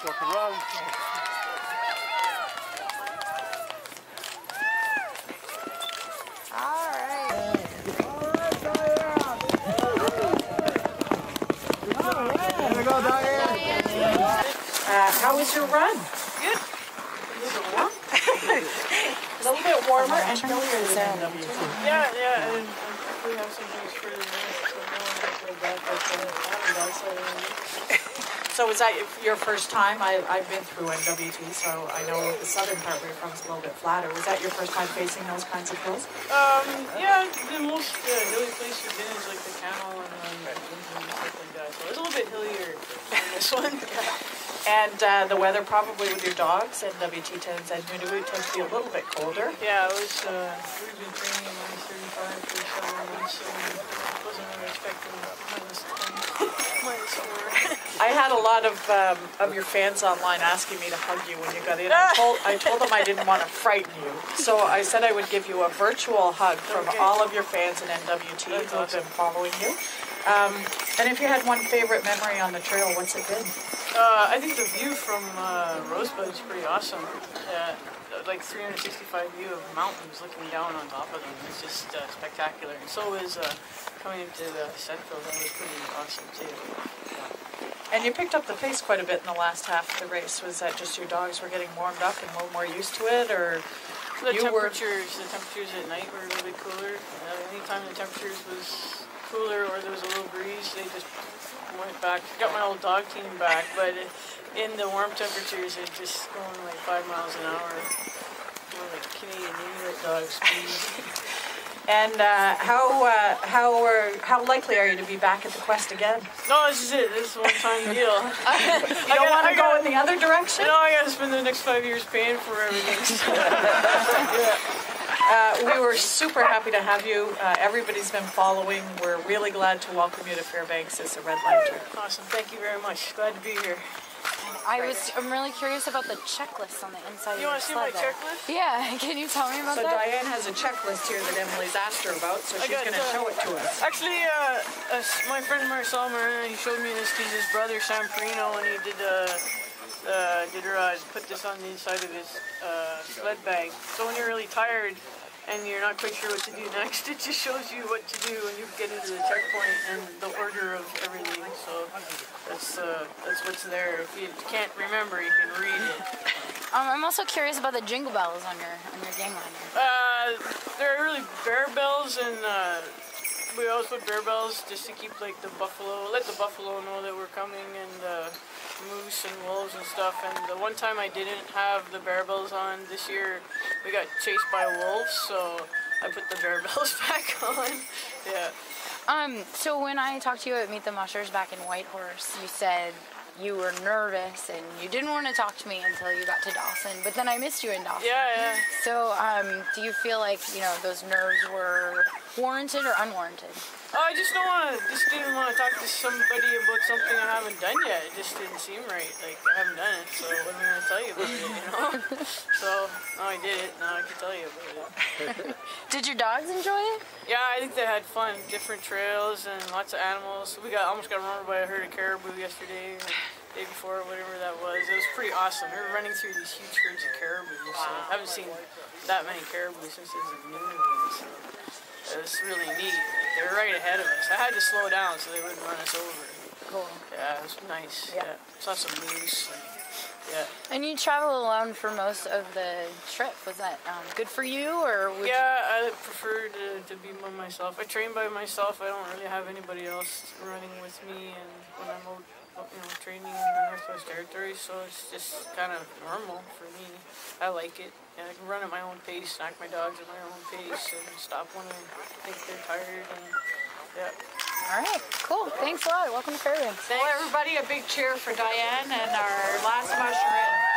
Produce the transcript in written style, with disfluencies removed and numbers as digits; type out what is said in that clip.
Rock and roll. How was your run? Good. A little bit warmer and chillier than NWT. Yeah, and we have some things further north, so no one has to go back So was that your first time? I've been through NWT, so I know the southern part where you're from is a little bit flatter. Was that your first time facing those kinds of hills? Yeah, the most hilly place we've been is like the Camel and stuff like that. So it's a little bit hillier than this one. And the weather probably with your dogs and WT tends and Nunavut tends to be a little bit colder. Yeah, it was, we've been training minus 35 for several months, so I wasn't really expecting minus 10, minus 4. I had a lot of your fans online asking me to hug you when you got in. I told them I didn't want to frighten you, so I said I would give you a virtual hug from all of your fans in NWT who have been following you. And if you had one favorite memory on the trail, what's it been? I think the view from Rosebud is pretty awesome. Like 365 view of mountains looking down on top of them. It's just spectacular. And so is coming into the Central. That was pretty awesome too. And you picked up the pace quite a bit in the last half of the race. Was that just your dogs were getting warmed up and a little more used to it, or the temperatures at night were a little bit cooler. Anytime the temperatures was cooler or there was a little breeze, they just went back. Got my old dog team back, but in the warm temperatures, it just going like 5 miles an hour. More like Canadian Inuit dog speed. And how likely are you to be back at the Quest again? No, this is it. This is a one-time deal. You don't want to go in the other direction? No, I got to spend the next 5 years paying for everything. So. We were super happy to have you. Everybody's been following. We're really glad to welcome you to Fairbanks as a Red Lantern. Awesome. Thank you very much. Glad to be here. I'm really curious about the checklist on the inside of your sled. You want to see my checklist? Yeah, can you tell me about that? So Dyane has a checklist here that Emily's asked her about, so she's going to show it to us. Actually, my friend Marcel Marina, he showed me this because his brother Sam Perino, when he put this on the inside of his sled bag. So when you're really tired and you're not quite sure what to do next, it just shows you what to do when you get into the checkpoint and the order of everything. So that's what's there. If you can't remember, you can read it. I'm also curious about the jingle bells on your gang liner. They're really bear bells, and we always put bear bells just to keep like let the buffalo know that we're coming, and moose and wolves and stuff. And the one time I didn't have the bear bells on this year, we got chased by wolves, so I put the bear bells back on. Yeah. So when I talked to you at Meet the Mushers back in Whitehorse, you said you were nervous and you didn't want to talk to me until you got to Dawson, but then I missed you in Dawson. Yeah. So do you feel like, those nerves were warranted or unwarranted? I just didn't want to talk to somebody about something I haven't done yet. It just didn't seem right. Like, I haven't done it, so what am I going to tell you about it, So, now I did it, now I can tell you about it. Did your dogs enjoy it? Yeah, I think they had fun. Different trails and lots of animals. We almost got run over by a herd of caribou yesterday, or the day before, whatever that was. It was pretty awesome. We were running through these huge herds of caribou. So I haven't seen that many caribou since I was in Nunavut, so it was really neat. Like, they were right ahead of us. I had to slow down so they wouldn't run us over. Cool. Yeah, it was nice. Yeah. Saw some moose. Yeah. And you travel alone for most of the trip. Was that good for you, or would I prefer to be by myself. I train by myself. I don't really have anybody else running with me, and when I'm out, training in the Northwest Territories, so it's just kind of normal for me. I like it, and I can run at my own pace, knock my dogs at my own pace, and stop when I think they're tired. And All right, cool. Thanks a lot. Welcome to Fairbanks. Well, everybody, a big cheer for Dyane and our last musher in.